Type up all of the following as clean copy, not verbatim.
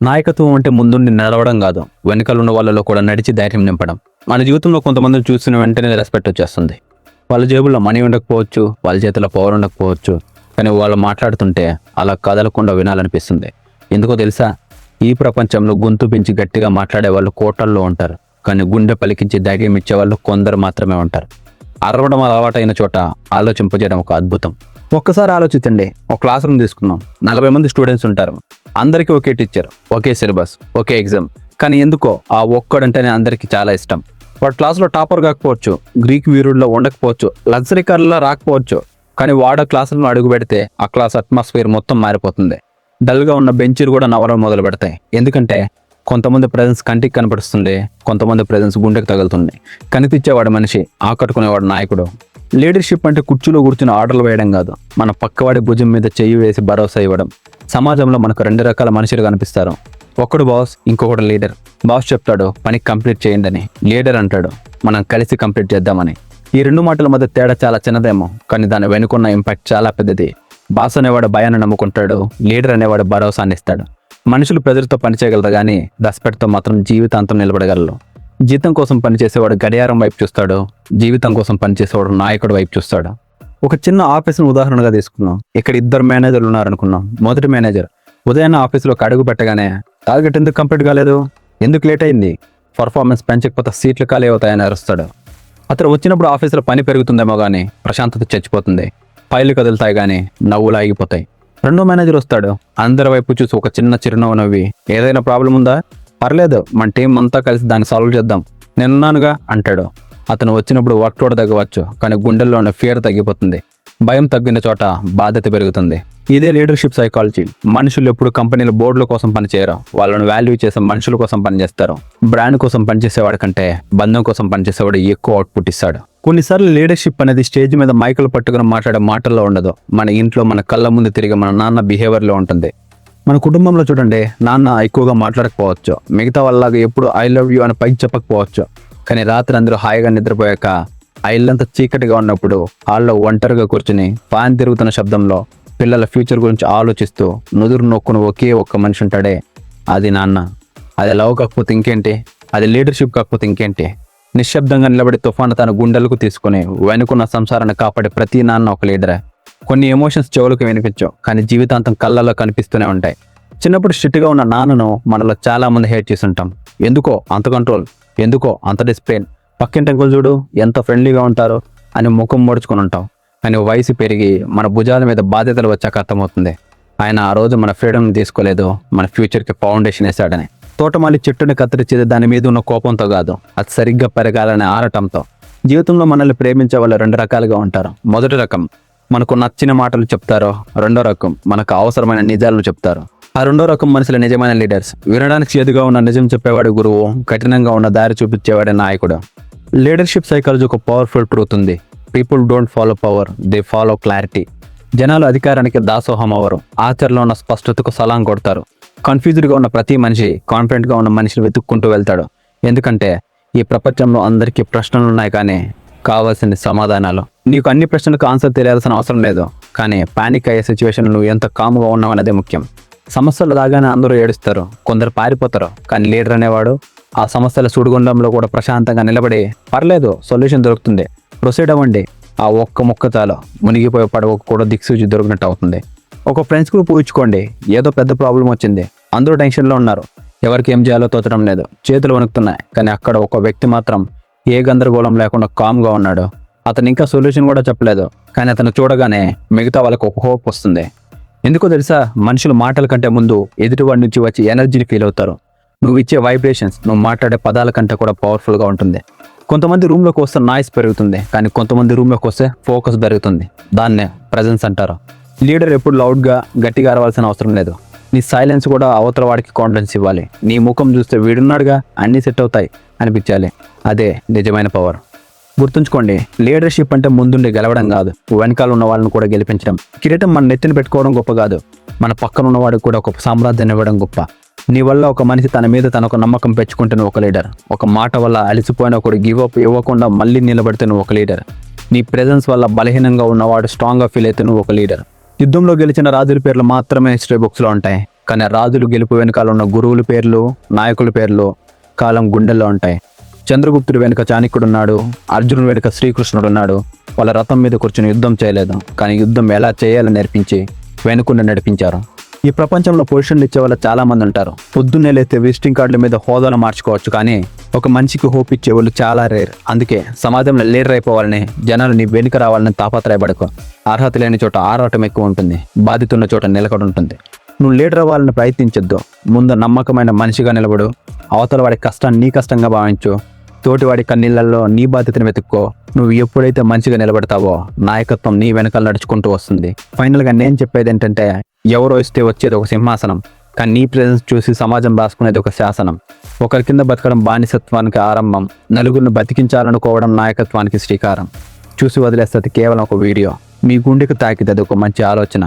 నాయకత్వం అంటే ముందుండి నడవడం కాదు, వెనకాలన్న వాళ్ళలో కూడా నడిచి ధైర్యం నింపడం. మన జీవితంలో కొంతమందిని చూసిన వెంటనే రెస్పెక్ట్ వచ్చేస్తుంది. వాళ్ళ జేబుల్లో మనీ ఉండకపోవచ్చు, వాళ్ళ చేతిలో పవర్ ఉండకపోవచ్చు, కానీ వాళ్ళు మాట్లాడుతుంటే అలా కదలకుండా వినాలనిపిస్తుంది. ఎందుకో తెలుసా? ఈ ప్రపంచంలో గొంతు పెంచి గట్టిగా మాట్లాడే వాళ్ళు కోటల్లో ఉంటారు, కానీ గుండె పలికించి ధైర్యం ఇచ్చేవాళ్ళు కొందరు మాత్రమే ఉంటారు. అరవడం అలవాటైన చోట ఆలోచింపజేయడం ఒక అద్భుతం. ఒక్కసారి ఆలోచించండి. ఒక క్లాస్ రూమ్ తీసుకున్నాం, 40 మంది స్టూడెంట్స్ ఉంటారు. అందరికీ ఒకే టీచర్, ఒకే సిలబస్, ఒకే ఎగ్జామ్. కానీ ఎందుకో ఆ ఒక్కడంటేనే అందరికీ చాలా ఇష్టం. వాడు క్లాస్లో టాపర్ కాకపోవచ్చు, గ్రీక్ వీరుల్లో ఉండకపోవచ్చు, లగ్జరీ కార్లో రాకపోవచ్చు, కానీ వాడ క్లాసులను అడుగు పెడితే ఆ క్లాస్ అట్మాస్ఫియర్ మొత్తం మారిపోతుంది. డల్గా ఉన్న బెంచీలు కూడా నవ్వడం మొదలు పెడతాయి. ఎందుకంటే కొంతమంది ప్రెజెన్స్ కంటికి కనపడుతుంది, కొంతమంది ప్రెజెన్స్ గుండెకి తగులుతుంది. కనిపించేవాడు మనిషి, ఆకట్టుకునేవాడు నాయకుడు. లీడర్షిప్ అంటే కుర్చీలో కూర్చుని ఆర్డర్లు వేయడం కాదు, మన పక్కవాడి భుజం మీద చెయ్యి వేసి భరోసా ఇవ్వడం. సమాజంలో మనకు 2 రకాల మనుషులు కనిపిస్తారు. ఒకడు బాస్, ఇంకొకడు లీడర్. బాస్ చెప్తాడు పని కంప్లీట్ చేయండి అని, లీడర్ అంటాడు మనం కలిసి కంప్లీట్ చేద్దామని. ఈ 2 మాటల మధ్య తేడా చాలా చిన్నదేమో, కానీ దాని వెనుకున్న ఇంపాక్ట్ చాలా పెద్దది. బాస్ అనేవాడు భయాన్ని నమ్ముకుంటాడు, లీడర్ అనేవాడు భరోసాన్ని ఇస్తాడు. మనుషులు ప్రజలతో పనిచేయగలరు, కానీ రెస్పెక్ట్తో మాత్రం జీవితాంతం నిలబడగలరు. జీతం కోసం పనిచేసేవాడు గడియారం వైపు చూస్తాడు, జీవితం కోసం పనిచేసేవాడు నాయకుడు వైపు చూస్తాడు. ఒక చిన్న ఆఫీస్ను ఉదాహరణగా తీసుకున్నాం. ఇక్కడ 2 మేనేజర్లు ఉన్నారనుకున్నాం. మొదటి మేనేజర్ ఉదయాన్నే ఆఫీసులోకి అడుగు పెట్టగానే టార్గెట్ ఎందుకు కంప్లీట్ కాలేదు, ఎందుకు లేట్ అయింది, పర్ఫార్మెన్స్ పెంచకపోతే సీట్లు ఖాళీ అవుతాయని అరుస్తాడు. అతను వచ్చినప్పుడు ఆఫీసులో పని పెరుగుతుందేమో కానీ ప్రశాంతత చచ్చిపోతుంది. ఫైళ్ళు కదులుతాయి కానీ నవ్వులు ఆగిపోతాయి. రెండో మేనేజర్ వస్తాడు, అందరి వైపు చూసి ఒక చిన్న చిరునవ్వు నవ్వి, ఏదైనా ప్రాబ్లం ఉందా, పర్లేదు మన టీం అంతా కలిసి దాన్ని సాల్వ్ చేద్దాం, నేనున్నానుగా అంటాడు. అతను వచ్చినప్పుడు వర్క్ లోడ్ తగ్గవచ్చు, కానీ గుండెల్లో ఉన్న ఫియర్ తగ్గిపోతుంది. భయం తగ్గిన చోట బాధ్యత పెరుగుతుంది. ఇదే లీడర్షిప్ సైకాలజీ. మనుషులు ఎప్పుడు కంపెనీల బోర్డుల కోసం పనిచేయరు, వాళ్ళని వాల్యూ చేసే మనుషుల కోసం పనిచేస్తారు. బ్రాండ్ కోసం పనిచేసేవాడి కంటే బంధం కోసం పనిచేసేవాడు ఎక్కువ అవుట్పుట్ ఇస్తాడు. కొన్నిసార్లు లీడర్షిప్ అనేది స్టేజ్ మీద మైకులు పట్టుకుని మాట్లాడే మాటల్లో ఉండదు, మన ఇంట్లో మన కళ్ళ ముందు తిరిగి మన నాన్న బిహేవియర్లో ఉంటుంది. మన కుటుంబంలో చూడండి, నాన్న ఎక్కువగా మాట్లాడకపోవచ్చు, మిగతా వాళ్ళలాగా ఎప్పుడు ఐ లవ్ యూ అని పైకి చెప్పకపోవచ్చు, కానీ రాత్రి అందరూ హాయిగా నిద్రపోయాక ఆ ఇల్లంతా చీకటిగా ఉన్నప్పుడు హాల్లో ఒంటరిగా కూర్చుని ఫ్యాన్ తిరుగుతున్న శబ్దంలో పిల్లల ఫ్యూచర్ గురించి ఆలోచిస్తూ నుదురు నొక్కుని ఒకే ఒక్క మనిషి ఉంటాడే, అది నాన్న. అది లవ్ కాకపోతే ఇంకేంటి, అది లీడర్షిప్ కాకపోతే ఇంకేంటి. నిశ్శబ్దంగా నిలబడి తుఫాను తన గుండెలకు తీసుకుని వెనుకున్న సంసారాన్ని కాపాడే ప్రతి నాన్న ఒక లీడరే. కొన్ని ఎమోషన్స్ చెవులకు వినిపించవు, కానీ జీవితాంతం కళ్ళల్లో కనిపిస్తూనే ఉంటాయి. చిన్నప్పుడు స్ట్రిక్ట్గా ఉన్న నాన్నను మనలో చాలా మంది హేట్ చేసి ఉంటాం. ఎందుకో అంత కంట్రోల్, ఎందుకో అంత డిసిప్లిన్, పక్కింటి అంకుల్ చూడు ఎంత ఫ్రెండ్లీగా ఉంటారో అని ముఖం ముడుచుకుని ఉంటాం. కానీ వయసు పెరిగి మన భుజాల మీద బాధ్యతలు వచ్చాక అర్థమవుతుంది, ఆయన ఆ రోజు మన ఫ్రీడమ్ తీసుకోలేదు, మన ఫ్యూచర్కి ఫౌండేషన్ వేశాడని. తోటమాలి చెట్టుని కత్తిరించేది దాని మీద ఉన్న కోపంతో కాదు, అది సరిగ్గా పెరగాలనే ఆరటంతో. జీవితంలో మనల్ని ప్రేమించే వాళ్ళు 2 రకాలుగా ఉంటారు. మొదటి రకం మనకు నచ్చిన మాటలు చెప్తారు, రెండో రకం మనకు అవసరమైన నిజాలను చెప్తారు. ఆ రెండో రకం మనుషుల నిజమైన లీడర్స్. వినడానికి చేదుగా ఉన్న నిజం చెప్పేవాడు గురువు, కఠినంగా ఉన్న దారి చూపించేవాడే నాయకుడు. లీడర్షిప్ సైకాలజీ ఒక పవర్ఫుల్ ట్రూత్ ఉంది. People don't follow power, they follow clarity. జనాలు అధికారానికి దాసోహం అవ్వరు, ఆచరణలో ఉన్న స్పష్టతకు సలాం కొడతారు. కన్ఫ్యూజ్డ్గా ఉన్న ప్రతి మనిషి కాన్ఫిడెంట్గా ఉన్న మనిషిని వెతుక్కుంటూ వెళ్తాడు. ఎందుకంటే ఈ ప్రపంచంలో అందరికీ ప్రశ్నలు ఉన్నాయి, కానీ కావాల్సిన సమాధానాలు. నీకు అన్ని ప్రశ్నలకు ఆన్సర్ తెలియాల్సిన అవసరం లేదు, కానీ పానిక్ అయ్యే సిచ్యువేషన్ నువ్వు ఎంత కామ్గా ఉన్నావు అనేది ముఖ్యం. సమస్యలు రాగానే అందరూ ఏడుస్తారు, కొందరు పారిపోతారు, కానీ లీడర్ అనేవాడు ఆ సమస్యల సుడిగుండంలో కూడా ప్రశాంతంగా నిలబడి, పర్లేదు సొల్యూషన్ దొరుకుతుంది, ప్రొసీడ్ అవ్వండి, ఆ ఒక్క మొక్క చాలు మునిగిపోయే పడవకు కూడా దిక్సూచి దొరికినట్టు అవుతుంది. ఒక ఫ్రెండ్స్ గ్రూప్ ఊహించుకోండి, ఏదో పెద్ద ప్రాబ్లం వచ్చింది, అందరూ టెన్షన్లో ఉన్నారు, ఎవరికి ఏం చేయాలో తోచడం లేదు, చేతులు వణుకుతున్నాయి, కానీ అక్కడ ఒక వ్యక్తి మాత్రం ఏ గందరగోళం లేకుండా కామ్గా ఉన్నాడు. అతను ఇంకా సొల్యూషన్ కూడా చెప్పలేదు, కానీ అతను చూడగానే మిగతా వాళ్ళకు ఒక హోప్ వస్తుంది. ఎందుకో తెలుసా? మనుషులు మాటల కంటే ముందు ఎదుటివాడి నుంచి వచ్చి ఎనర్జీని ఫీల్ అవుతారు. నువ్వు ఇచ్చే వైబ్రేషన్స్ నువ్వు మాట్లాడే పదాల కంటే కూడా పవర్ఫుల్గా ఉంటుంది. కొంతమంది రూమ్లోకి వస్తే నాయిస్ పెరుగుతుంది, కానీ కొంతమంది రూమ్లోకి వస్తే ఫోకస్ పెరుగుతుంది. దాన్నే ప్రజెన్స్ అంటారు. లీడర్ ఎప్పుడు లౌడ్గా గట్టిగా అరవాల్సిన అవసరం లేదు. నీ సైలెన్స్ కూడా అవతల వాడికి కాన్ఫిడెన్స్ ఇవ్వాలి. నీ ముఖం చూస్తే వీడున్నాడుగా అన్నీ సెట్ అవుతాయి అనిపించాలి. అదే నిజమైన పవర్. గుర్తుంచుకోండి, లీడర్షిప్ అంటే ముందుండి గెలవడం కాదు, వెనకాల ఉన్న వాళ్ళని కూడా గెలిపించడం. కిరీటం మన నెత్తిని పెట్టుకోవడం గొప్ప కాదు, మన పక్కన ఉన్నవాడికి కూడా ఒక సామ్రాజ్యాన్ని ఇవ్వడం గొప్ప. నీ వల్ల ఒక మనిషి తన మీద తనకు నమ్మకం పెంచుకుంటున్న ఒక లీడర్. ఒక మాట వల్ల అలసిపోయిన ఒకడు గివ్ అప్ ఇవ్వకుండా మళ్ళీ నిలబడితే ఒక లీడర్. నీ ప్రెజెన్స్ వల్ల బలహీనంగా ఉన్నవాడు స్ట్రాంగ్గా ఫీల్ అయితే నువ్వు ఒక లీడర్. యుద్ధంలో గెలిచిన రాజుల పేర్లు మాత్రమే హిస్టరీ బుక్స్లో ఉంటాయి, కానీ రాజులు గెలుపు వెనుకాల ఉన్న గురువుల పేర్లు, నాయకుల పేర్లు కాలం గుండెల్లో ఉంటాయి. చంద్రగుప్తుడి వెనుక చాణక్యుడు ఉన్నాడు, అర్జునుడి వెనుక శ్రీకృష్ణుడు ఉన్నాడు. వాళ్ళ రథం మీద కూర్చొని యుద్ధం చేయలేదు, కానీ యుద్ధం ఎలా చేయాలో నేర్పించి వెనుకుండా నడిపించారు. ఈ ప్రపంచంలో పొజిషన్లు ఇచ్చే వాళ్ళు చాలా మంది ఉంటారు. పొద్దున్నే లేస్తే విజిటింగ్ కార్డుల మీద హోదాలు మార్చుకోవచ్చు, కానీ ఒక మనిషికి హోప్ ఇచ్చే వాళ్ళు చాలా రేర్. అందుకే సమాజంలో లీడర్ అయిపోవాలని, జనాలు నీ వెనుక రావాలని తాపత్రయపడకు. అర్హత లేని చోట ఆరాటం ఎక్కువ ఉంటుంది, బాధ్యత ఉన్న చోట నిలకడ ఉంటుంది. నువ్వు లీడర్ అవ్వాలని ప్రయత్నించొద్దు. ముందు నమ్మకమైన మనిషిగా నిలబడు. అవతల వాడి కష్టాన్ని నీ కష్టంగా భావించు. తోటివాడి కన్నీళ్లలో నీ బాధ్యతను వెతుక్కో. నువ్వు ఎప్పుడైతే మంచిగా నిలబడతావో నాయకత్వం నీ వెనకాల నడుచుకుంటూ వస్తుంది. ఫైనల్గా నేను చెప్పేది ఏంటంటే, ఎవరో ఇస్తే వచ్చేది ఒక సింహాసనం, కానీ నీ ప్రెజెన్స్ చూసి సమాజం రాసుకునేది ఒక శాసనం. ఒకరి కింద బతకడం బానిసత్వానికి ఆరంభం, నలుగురిని బతికించాలనుకోవడం నాయకత్వానికి శ్రీకారం. చూసి వదిలేస్తుంది కేవలం ఒక వీడియో, మీ గుండెకు తాకితే అది ఒక మంచి ఆలోచన.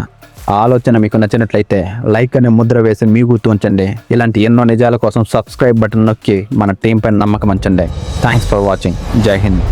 ఆ ఆలోచన మీకు నచ్చినట్లయితే లైక్ అనే ముద్ర వేసి మీ గుర్తు ఉంచండి. ఇలాంటి ఎన్నో నిజాల కోసం సబ్స్క్రైబ్ బటన్ నొక్కి మన టీం పైన నమ్మకం ఉంచండి. Thanks for watching. జై హింద్.